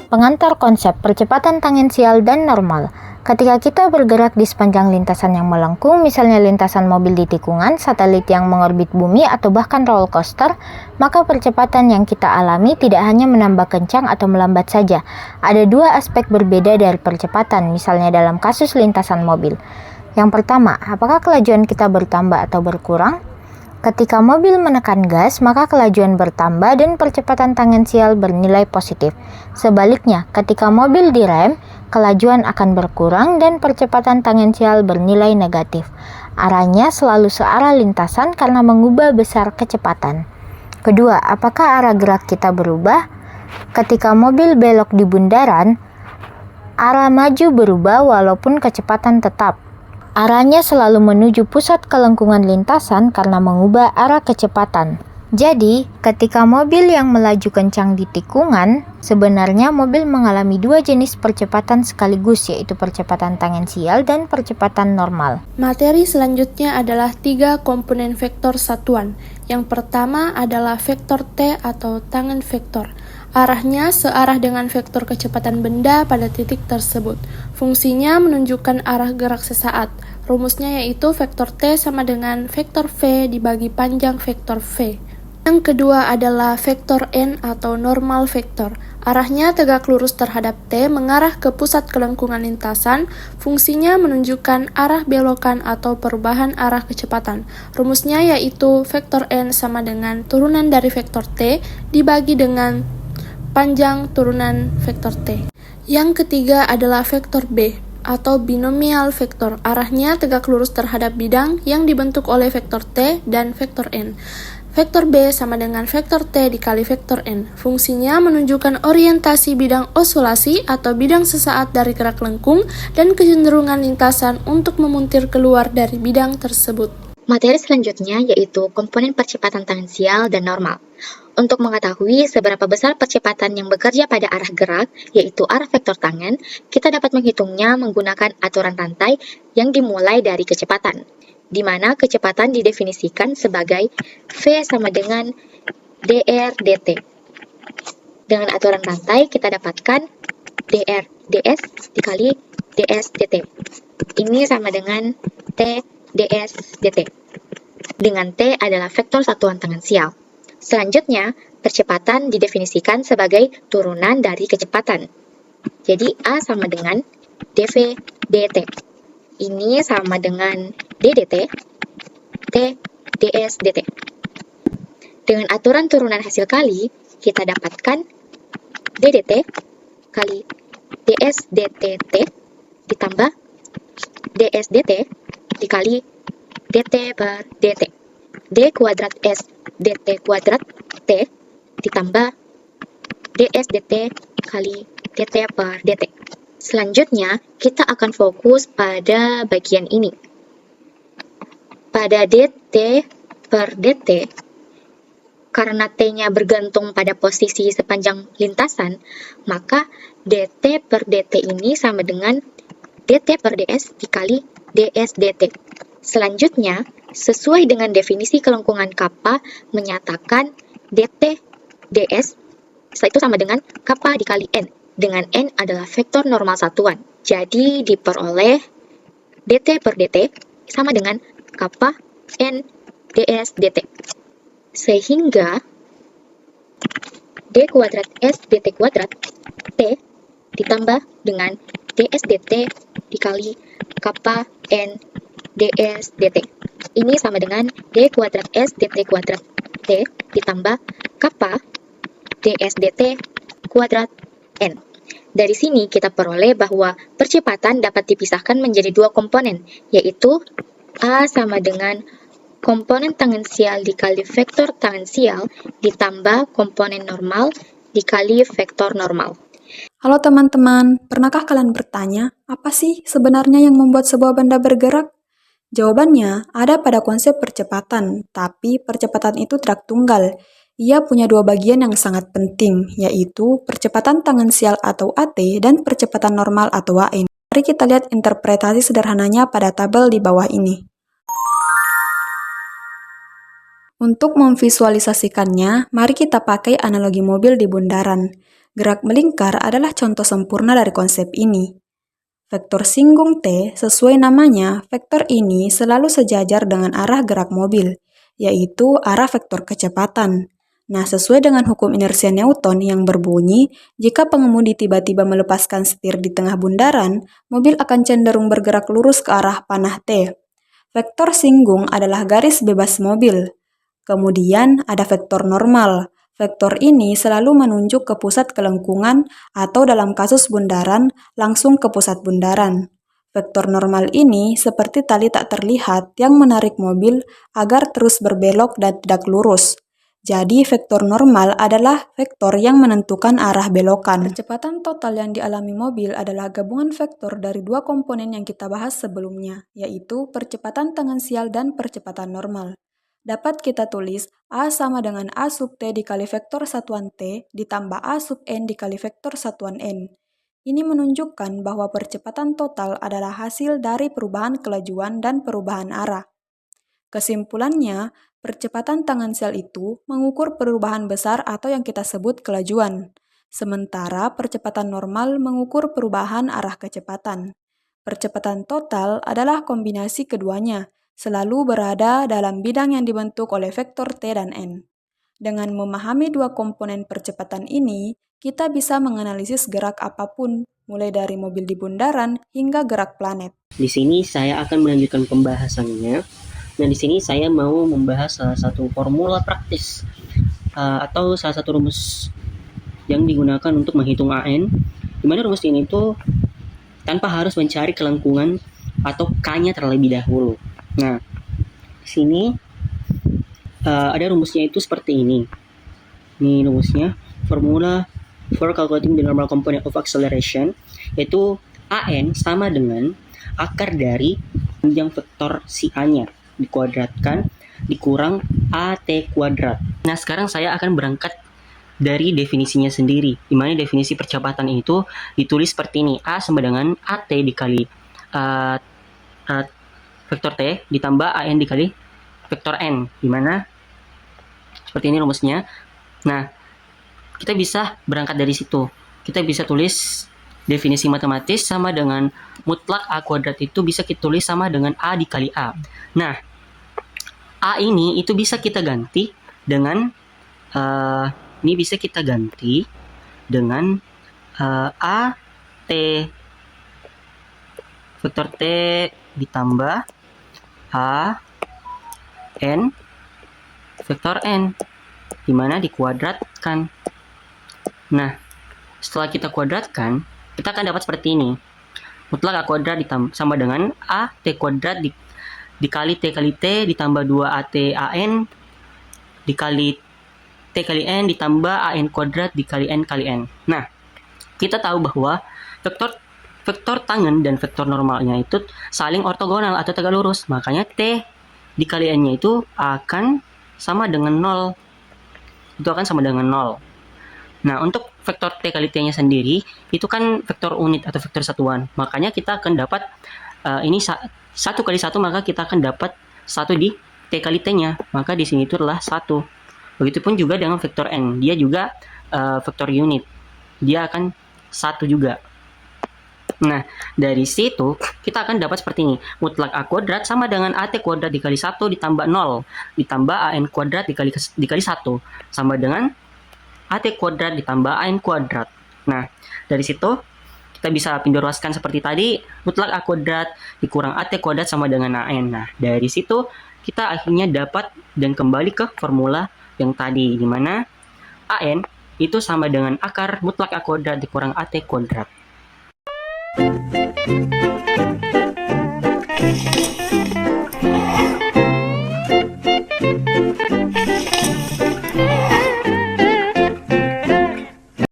Pengantar konsep percepatan tangensial dan normal. Ketika kita bergerak di sepanjang lintasan yang melengkung, misalnya lintasan mobil di tikungan, satelit yang mengorbit bumi, atau bahkan roller coaster, maka percepatan yang kita alami tidak hanya menambah kencang atau melambat saja. Ada dua aspek berbeda dari percepatan, misalnya dalam kasus lintasan mobil. Yang pertama, apakah kelajuan kita bertambah atau berkurang? Ketika mobil menekan gas, maka kelajuan bertambah dan percepatan tangensial bernilai positif. Sebaliknya, ketika mobil direm, kelajuan akan berkurang dan percepatan tangensial bernilai negatif. Arahnya selalu searah lintasan karena mengubah besar kecepatan. Kedua, apakah arah gerak kita berubah? Ketika mobil belok di bundaran, arah maju berubah walaupun kecepatan tetap. Arahnya selalu menuju pusat kelengkungan lintasan karena mengubah arah kecepatan. Jadi, ketika mobil yang melaju kencang di tikungan, sebenarnya mobil mengalami dua jenis percepatan sekaligus, yaitu percepatan tangensial dan percepatan normal. Materi selanjutnya adalah 3 komponen vektor satuan. Yang pertama adalah vektor T atau tangen vektor. Arahnya searah dengan vektor kecepatan benda pada titik tersebut. Fungsinya menunjukkan arah gerak sesaat. Rumusnya yaitu vektor T sama dengan vektor V dibagi panjang vektor V. Yang kedua adalah vektor N atau normal vektor. Arahnya tegak lurus terhadap T mengarah ke pusat kelengkungan lintasan. Fungsinya menunjukkan arah belokan atau perubahan arah kecepatan. Rumusnya yaitu vektor N sama dengan turunan dari vektor T dibagi dengan panjang turunan vektor T. Yang ketiga adalah vektor B atau binomial vektor. Arahnya tegak lurus terhadap bidang yang dibentuk oleh vektor T dan vektor N. Vektor B sama dengan vektor T dikali vektor N. Fungsinya menunjukkan orientasi bidang osulasi atau bidang sesaat dari gerak lengkung dan kecenderungan lintasan untuk memuntir keluar dari bidang tersebut. Materi selanjutnya yaitu komponen percepatan tangensial dan normal. Untuk mengetahui seberapa besar percepatan yang bekerja pada arah gerak, yaitu arah vektor tangen, kita dapat menghitungnya menggunakan aturan rantai yang dimulai dari kecepatan, di mana kecepatan didefinisikan sebagai V sama dengan dr dt. Dengan aturan rantai, kita dapatkan dr ds dikali ds dt. Ini sama dengan t ds dt. Dengan t adalah vektor satuan tangensial. Selanjutnya, percepatan didefinisikan sebagai turunan dari kecepatan. Jadi, A sama dengan dv dt. Ini sama dengan d dt, t ds dt. Dengan aturan turunan hasil kali, kita dapatkan d dt kali ds dt t ditambah ds dt dikali dt per dt. D kuadrat S dt kuadrat T ditambah ds dt kali dt per dt. Selanjutnya, kita akan fokus pada bagian ini. Pada dt per dt, karena t-nya bergantung pada posisi sepanjang lintasan, maka dt per dt ini sama dengan dt per ds dikali ds dt. Selanjutnya, sesuai dengan definisi kelengkungan kappa menyatakan dt ds setelah itu sama dengan kappa dikali n, dengan n adalah vektor normal satuan. Jadi diperoleh dt per dt sama dengan kappa n ds dt. Sehingga d kuadrat s dt kuadrat t ditambah dengan ds dt dikali kappa n ds dt. Ini sama dengan d kuadrat s dt kuadrat t ditambah kappa ds dt kuadrat n. Dari sini kita peroleh bahwa percepatan dapat dipisahkan menjadi dua komponen, yaitu A sama dengan komponen tangensial dikali vektor tangensial ditambah komponen normal dikali vektor normal. Halo teman-teman, pernahkah kalian bertanya, apa sih sebenarnya yang membuat sebuah benda bergerak? Jawabannya ada pada konsep percepatan, tapi percepatan itu tidak tunggal. Ia punya dua bagian yang sangat penting, yaitu percepatan tangensial atau AT dan percepatan normal atau AN. Mari kita lihat interpretasi sederhananya pada tabel di bawah ini. Untuk memvisualisasikannya, mari kita pakai analogi mobil di bundaran. Gerak melingkar adalah contoh sempurna dari konsep ini. Vektor singgung T, sesuai namanya, vektor ini selalu sejajar dengan arah gerak mobil, yaitu arah vektor kecepatan. Nah, sesuai dengan hukum inersia Newton yang berbunyi, jika pengemudi tiba-tiba melepaskan setir di tengah bundaran, mobil akan cenderung bergerak lurus ke arah panah T. Vektor singgung adalah garis bebas mobil. Kemudian ada vektor normal. Vektor ini selalu menunjuk ke pusat kelengkungan atau dalam kasus bundaran, langsung ke pusat bundaran. Vektor normal ini seperti tali tak terlihat yang menarik mobil agar terus berbelok dan tidak lurus. Jadi vektor normal adalah vektor yang menentukan arah belokan. Kecepatan total yang dialami mobil adalah gabungan vektor dari dua komponen yang kita bahas sebelumnya, yaitu percepatan tangensial dan percepatan normal. Dapat kita tulis A sama dengan A sub T dikali vektor satuan T ditambah A sub N dikali vektor satuan N. Ini menunjukkan bahwa percepatan total adalah hasil dari perubahan kelajuan dan perubahan arah. Kesimpulannya, percepatan tangensial itu mengukur perubahan besar atau yang kita sebut kelajuan. Sementara percepatan normal mengukur perubahan arah kecepatan. Percepatan total adalah kombinasi keduanya, selalu berada dalam bidang yang dibentuk oleh vektor T dan N. Dengan memahami dua komponen percepatan ini, kita bisa menganalisis gerak apapun, mulai dari mobil di bundaran hingga gerak planet. Di sini saya akan melanjutkan pembahasannya. Nah, di sini saya mau membahas salah satu formula praktis atau salah satu rumus yang digunakan untuk menghitung AN. Di mana rumus ini tuh tanpa harus mencari kelengkungan atau K-nya terlebih dahulu. Nah, di sini ada rumusnya itu seperti ini. Ini rumusnya, formula for calculating the normal component of acceleration, yaitu AN sama dengan akar dari panjang vektor si A-nya dikuadratkan dikurang AT kuadrat. Nah, sekarang saya akan berangkat dari definisinya sendiri, di mana definisi percepatan itu ditulis seperti ini. A sama dengan AT dikali vektor T ditambah AN dikali vektor N, di mana seperti ini rumusnya. Nah, kita bisa berangkat dari situ. Kita bisa tulis definisi matematis sama dengan mutlak A kuadrat itu bisa kita tulis sama dengan A dikali A. Nah, A ini itu bisa kita ganti dengan ini bisa kita ganti dengan A T vektor T ditambah A N vektor N, di mana dikuadratkan. Nah, setelah kita kuadratkan, kita akan dapat seperti ini. Mutlak A kuadrat sama dengan A T kuadrat dikali T kali T ditambah 2AT AN dikali T kali N ditambah AN kuadrat dikali N kali N. Nah, kita tahu bahwa vektor tangen dan vektor normalnya itu saling ortogonal atau tegak lurus. Makanya T dikali N-nya itu akan sama dengan 0. Itu akan sama dengan 0. Nah, untuk vektor T kali T-nya sendiri, itu kan vektor unit atau vektor satuan. Makanya kita akan dapat, ini 1 kali 1, maka kita akan dapat 1 di T kali T-nya. Maka di sini itu adalah 1. Begitupun juga dengan vektor N. Dia juga vektor unit. Dia akan 1 juga. Nah, dari situ kita akan dapat seperti ini. Mutlak A kuadrat sama dengan AT kuadrat dikali 1 ditambah 0 ditambah AN kuadrat dikali 1 sama dengan AT kuadrat ditambah AN kuadrat. Nah, dari situ kita bisa pindah ruaskan seperti tadi. Mutlak A kuadrat dikurang AT kuadrat sama dengan AN. Nah, dari situ kita akhirnya dapat dan kembali ke formula yang tadi, di mana AN itu sama dengan akar mutlak A kuadrat dikurang AT kuadrat.